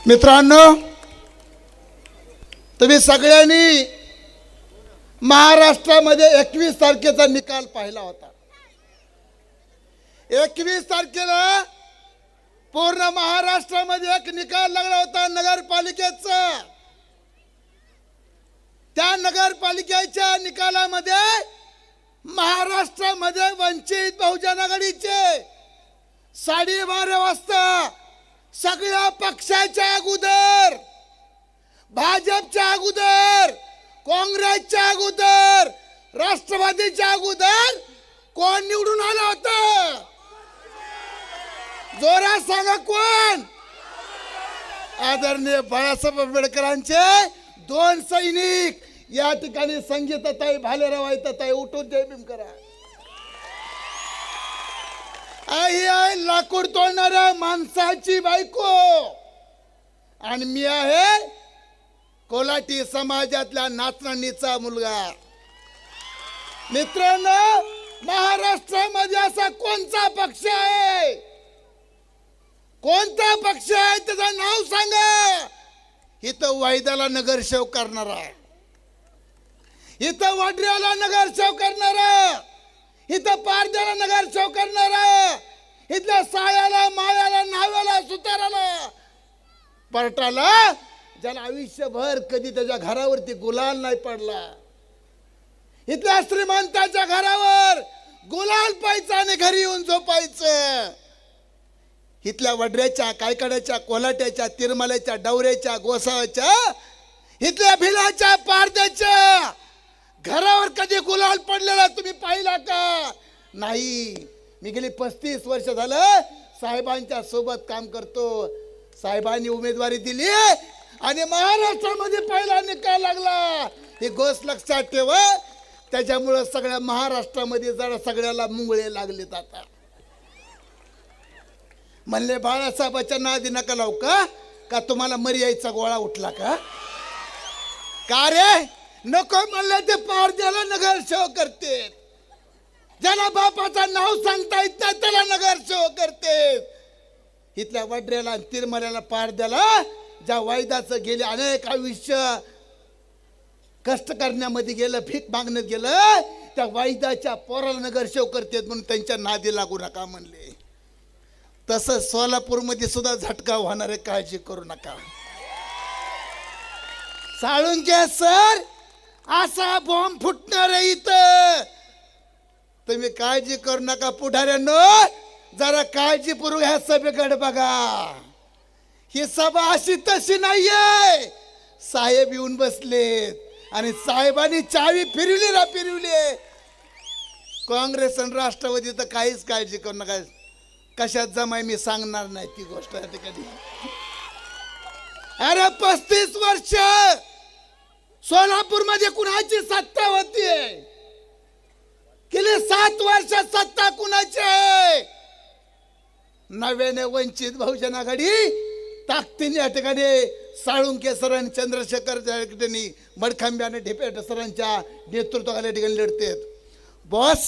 मित्रांनो, तुम्ही सगळ्यांनी महाराष्ट्रामध्ये 21 तारखेचा निकाल पाहिला होता। 21 तारखेला पूर्ण महाराष्ट्रामध्ये एक निकाल लागला होता नगरपालिकेचा। त्या नगरपालिकेच्या निकालामध्ये महाराष्ट्रामध्ये वंचित बहुजन आघाडीचे 12:30 वाजता सगळ्या पक्षाच्या अगोदर, भाजपच्या अगोदर, काँग्रेसच्या अगोदर, राष्ट्रवादीच्या अगोदर कोण निवडून आला होता? जोरात सांगा कोण? आदरणीय बाळासाहेब आंबेडकरांचे 2 सैनिक या ठिकाणी संगीताताई भालेराव आयताताई उठून जय भीम करा। आई आहे लाकूड तोडणाऱ्या माणसाची बायको आणि मी आहे कोल्हाटी समाजातल्या नाचणीचा मुलगा। मित्रांनो, महाराष्ट्रामध्ये असा कोणता पक्ष आहे? कोणता पक्ष आहे त्याचं नाव सांगा। इथं वायद्याला नगरसेवक करणारा, इथं वडऱ्याला नगरसेवक करणारा, इथं पारद्याला नगरसेवक करणारा, इथल्या सायाला, मायाला, नाव्याला, सुताराला, परटाला, ज्याला आयुष्यभर कधी त्याच्या घरावरती गुलाल नाही पडला, इथल्या श्रीमंताच्या घरावर गुलाल पाहायचा आणि घरी येऊन झोपायचं, इथल्या वडऱ्याच्या, कायकड्याच्या, कोल्हाट्याच्या, तिरमाल्याच्या, डवऱ्याच्या, गोसाव्याच्या, इथल्या भिलाच्या, पारद्याच्या घरावर कधी गुलाल पडलेला तुम्ही पाहिला का? नाही। मी गेली 35 वर्ष झालं साहेबांच्या सोबत काम करतो। साहेबांनी उमेदवारी दिली आणि महाराष्ट्रामध्ये पहिला निकाल लागला। ही गोष्ट लक्षात ठेवा। त्याच्यामुळे सगळ्या महाराष्ट्रामध्ये जरा सगळ्याला मुंगळे लागले जातात। म्हणले बाळासाहेबांच्या नादी नका लावू का तुम्हाला मर्यायचा गोळा उठला का? का रे? नको म्हणलं ते पारद्याला नगरसेवक करते, ज्याला बापाचा नाव सांगता येत नाही त्याला नगरसेवक करते। इथल्या वडऱ्याला, तिरमल्याला, पारद्याला ज्या वायदाचं गेले अनेक आयुष्य कष्ट करण्यामध्ये गेलं, भीक मागण्यात गेलं, त्या वायदाच्या पोराला नगरसेवक करते म्हणून त्यांच्या नादी लागू नका म्हणले। तसंच सोलापूरमध्ये सुद्धा झटका होणार आहे, काळजी करू नका। साळुंके सर असा बॉम्ब फुटणार आहे इथं, तुम्ही काळजी करू नका। पुढाऱ्यांनो जरा काळजीपूर्वक ह्या सभेकडे बघा। ही सभा अशी तशी नाहीये। साहेब येऊन बसलेत आणि साहेबांनी चावी फिरवली। काँग्रेस आणि राष्ट्रवादी तर काहीच काळजी करू नका। कशात जमाय मी सांगणार नाही ती गोष्ट या ठिकाणी। अरे 35 वर्ष सोलापूर मध्ये कुणाची सत्ता होती? गेली 7 वर्ष सत्ता कुणाची आहे? नव्याने वंचित बहुजन आघाडी ताकदीने या ठिकाणी साळुंके सरांनी, चंद्रशेखर ठिकाणी, मडखांबे आणि ढेपेट सरांच्या नेतृत्वाखाली ठिकाणी लढते। बॉस,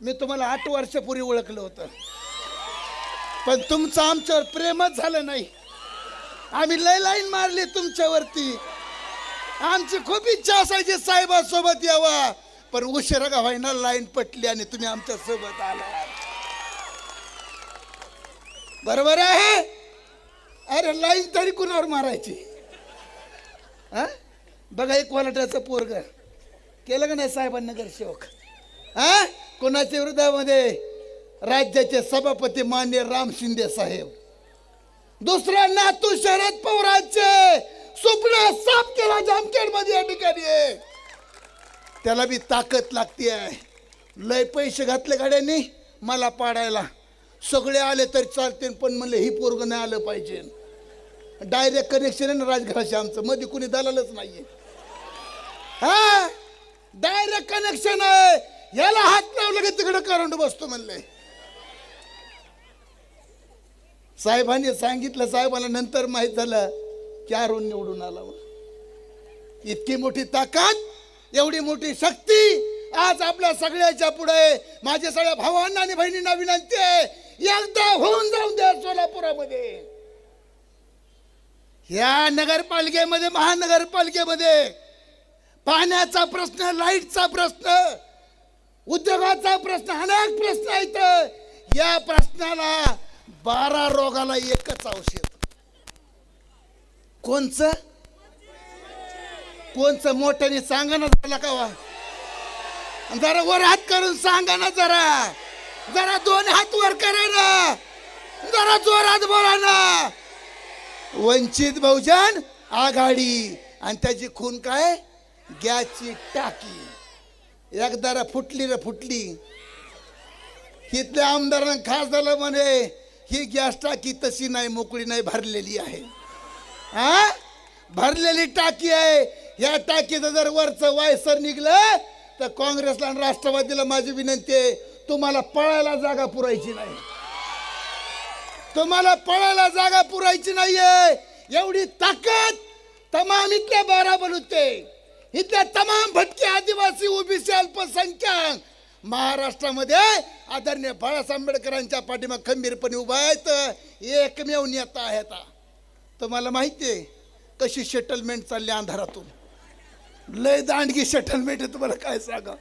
मी तुम्हाला 8 वर्षापूर्वी ओळखलं होतं, पण तुमचं आमच्यावर प्रेमच झालं नाही। आम्ही लय लाईन मारली तुमच्यावरती। आमची खूप इच्छा असायची साहेबांसोबत यावा, पण उशिरा का व्हायना लाईन पटली आणि तुम्ही आमच्या सोबत आला। बरोबर आहे? अरे लाईन तरी कुणावर मारायची? बघा, एक कोल्हाट्याचं पोरग केलं का नाही साहेबांना नगरसेवक? कोणाच्या विरोधामध्ये? राज्याचे सभापती मान्य राम शिंदे साहेब। दुसरा नातू शरद पवारांचे स्वप्न साफ केला जामखेड मध्ये या ठिकाणी। त्याला बी ताकद लागते आहे। लय पैसे घातले गाड्यांनी मला पाडायला, सगळे आले तरी चालते, पण म्हणले ही पोरग नाही आलं पाहिजे। डायरेक्ट कनेक्शन आहे ना राजघराशी आमचं, मध्ये कुणी दलालच नाहीये। डायरेक्ट कनेक्शन आहे। याला हात लावलं की तिकडे करंट बसतो म्हणले। साहेबांनी सांगितलं, साहेबांना नंतर माहित झालं की अरुण निवडून आला। इतकी मोठी ताकद, एवढी मोठी शक्ती आज आपल्या सगळ्याच्या पुढे। माझ्या सगळ्या भावांना आणि बहिणींना विनंती आहे, एकदा होऊन जाऊन द्या सोलापुरामध्ये। या नगरपालिकेमध्ये, महानगरपालिकेमध्ये पाण्याचा प्रश्न, लाईटचा प्रश्न, उद्योगाचा प्रश्न, अनेक प्रश्न आहेत. या प्रश्नाला 12 रोगाला एकच औषध. कोणचं? मोठ्याने सांगा ना झाला का वा? जरा वर हात करून सांगा ना, जरा 2 हात वर करा ना, जरा जोरात बोला ना. वंचित बहुजन आघाडी आणि त्याची खून काय? गॅसची टाकी. एकदा फुटली. इथल्या आमदारांना खासदार म्हणे ही गॅस टाकी तशी नाही, मोकळी नाही, भरलेली आहे. भरलेली टाकी आहे. या टाकीचं जर वरचं वायसर निघलं तर काँग्रेसला आणि राष्ट्रवादीला माझी विनंती आहे, तुम्हाला पळायला जागा पुरायची नाही. तुम्हाला पळायला जागा पुरायची नाहीये. एवढी ताकद तमाम इथल्या 12 बलुते, इथल्या तमाम भटके आदिवासी, ओबीसी, अल्पसंख्याक महाराष्ट्रामध्ये आदरणीय बाळासाहेब आंबेडकरांच्या पाठीमागे खंबीरपणे उभा आहेत. एकमेव नेता आहेत. तुम्हाला माहिती आहे कशी सेटलमेंट चालली अंधारातून? लय दांडगी सेटलमेंट आहे. तुम्हाला काय सांगा,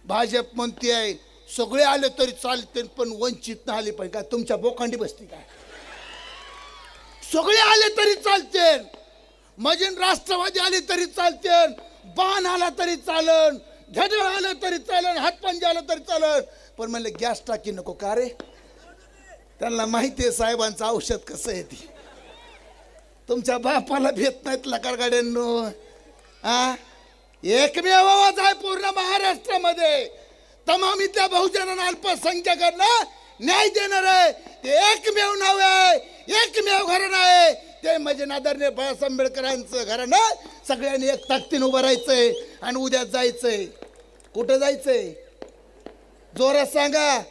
भाजप म्हणते आहे सगळे आले तरी चालते पण वंचित नाही आले पाहिजे. काय तुमच्या बोकांडी बसती काय? सगळे आले तरी चालते, मजीन राष्ट्रवादी आले तरी चालते, बाण आला तरी चालन, झडळ आलं तरी चालन, हातपंजा आलं तरी चालन, पण म्हणले गॅस टाकी नको. का रे? त्यांना माहिती आहे साहेबांचं औषध कसं आहे ती. तुमच्या बापाला भेट नाहीत लकार गाड्यांनो. एकमेव आवाज आहे पूर्ण महाराष्ट्रामध्ये. तमाम इथल्या बहुजनांना, अल्पसंख्याकांना न्याय देणार आहे. ते एकमेव नाव आहे, एकमेव घराणं आहे, ते म्हणजे आदरणीय बाळासाहेब आंबेडकरांचं घराणं. सगळ्यांनी एक ताकदीने उभं राहायचंय आणि उद्या जायचंय. कुठं जायचंय? जोरात सांगा.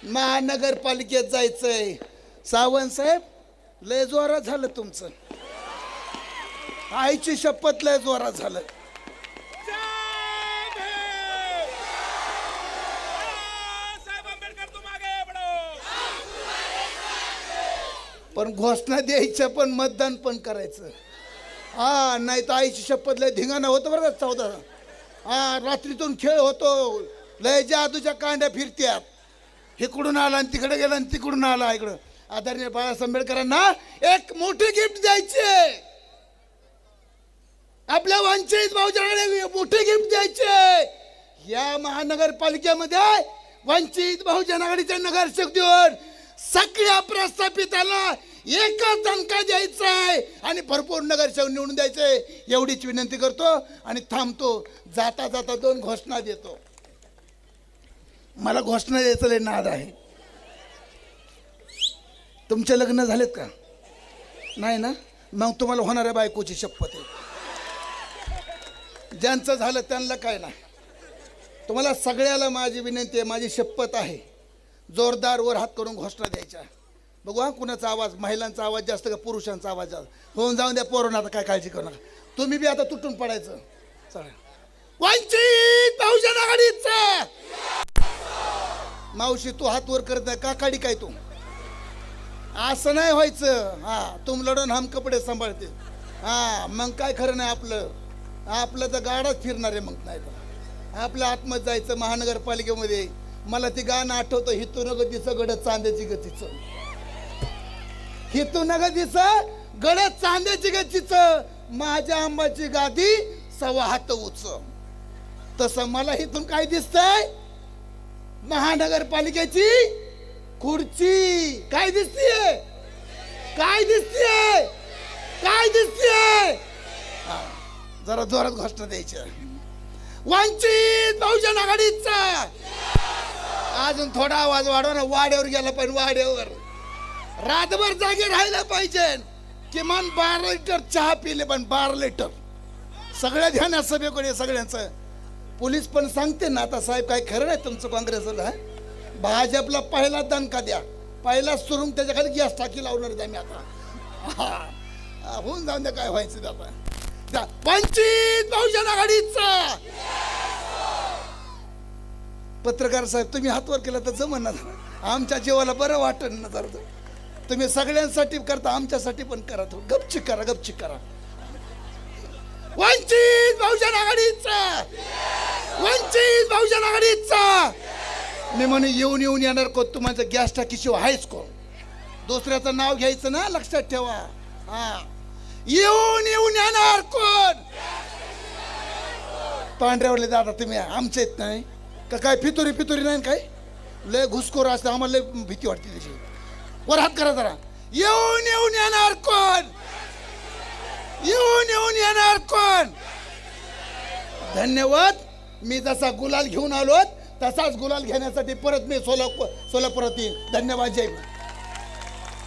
महानगरपालिकेत जायचंय. सावंत साहेब लय जोरात झालं तुमचं. आईची शपथ लय जोरात झालं. पण घोषणा द्यायच्या पण मतदान पण करायचं. नाही तर आईची शपथ लय धिंगाणा होतं बरं का. 14 रात्रीतून खेळ होतो, लय जादूच्या कांड्या फिरत्यात. इकडून आला आणि तिकडे गेला आणि तिकडून आला इकडं. आदरणीय बाळासाहेब आंबेडकरांना एक मोठी गिफ्ट द्यायची. आपल्या वंचित बहुजनाला मोठी गिफ्ट द्यायची. या महानगरपालिकेमध्ये वंचित बहुजन आघाडीचे नगरसेवक देऊन सगळ्या प्रस्थापितांना एकच दणका द्यायचा आहे आणि भरपूर नगरसेवक निवडून द्यायचे. एवढीच विनंती करतो आणि थांबतो. जाता जाता 2 घोषणा देतो. मला घोषणा द्यायचं लय नाद आहे. तुमचे लग्न झालेत का? नाही ना? मग तुम्हाला होणाऱ्या बायकोची शपथ आहे. ज्यांचं झालं त्यांना काय नाही. तुम्हाला सगळ्याला माझी विनंती आहे, माझी शपथ आहे, जोरदार वर हात करून घोषणा द्यायच्या. बघू कुणाचा आवाज, महिलांचा आवाज जास्त का पुरुषांचा आवाज जास्त? होऊन जाऊन द्या पोरांना, आता काय काळजी करू नका. तुम्ही बी आता तुटून पडायचं. चला. वंचित बहुजन आघाडीचा मावशी तू हात वर करत नाही का? काढी काय तू? असं नाही व्हायचं. तुम लढून हम कपडे सांभाळते. मग काय खरं नाही आपलं तर गाडाच फिरणार आहे. मग नाही तर आपल्या आतमध्ये जायचं. महानगरपालिकेमध्ये मला ती गाणं आठवतं, हितून गतीचं गडद चांद्याची गतीचं, हितून गतीचं गडद चांद्याची गतीचं, माझ्या आंबाची गादी 1.25 हात उंच. तसं मला हिथून काय दिसतंय? महानगरपालिकेची खुर्ची. काय दिसतीये? काय दिसतीये? काय दिसतीये? जरा जोरात घोषणा द्यायची. वंचित बहुजन आघाडीचा. अजून थोडा आवाज वाढवा ना. वाड्यावर गेला पण वाड्यावर रातभर जागे राहायला पाहिजे. किमान 12 लिटर चहा पिले, पण 12 लिटर. सगळ्या ध्यान सभेकडे सगळ्यांचं. पोलीस पण सांगते ना आता साहेब काय खरं नाही तुमचं काँग्रेसला. भाजपला पहिला दणका द्या, पहिला सुरुंग त्याच्या खाली गॅस टाकी लावणार आहे आम्ही आता. होऊन जाऊन द्या काय व्हायचं आता. वंचित बहुजन आघाडीचा. पत्रकार साहेब तुम्ही हातवर केला तर जमन ना, आमच्या जीवाला बरं वाटन ना. जर तुम्ही सगळ्यांसाठी करता, आमच्यासाठी पण करा. गपचिक करा, गपचिक करा. वंचित बहुजन आघाडीचा, वंचित बहुजन आघाडीचा. मी म्हणे येऊन येऊन येणार कोण, तुम्हाला गॅस टाकीशिवाय आहेच कोण. दुसऱ्याचं नाव घ्यायचं ना, लक्षात ठेवा. हा, येऊन येऊन येणार कोण. पांढऱ्यावरले दादा तुम्ही आमचे येत नाही का काय? फितुरी फितुरी नाही काय? लय घुसखोर असतं, आम्हाला लय भीती वाटते त्याची. वर हात करा जरा. येऊन येऊन येणार कोण, येऊन येऊन येणार कोण. धन्यवाद. मी जसा गुलाल घेऊन आलो तसाच गुलाल घेण्यासाठी परत मी सोलापुरात येईन. धन्यवाद. जय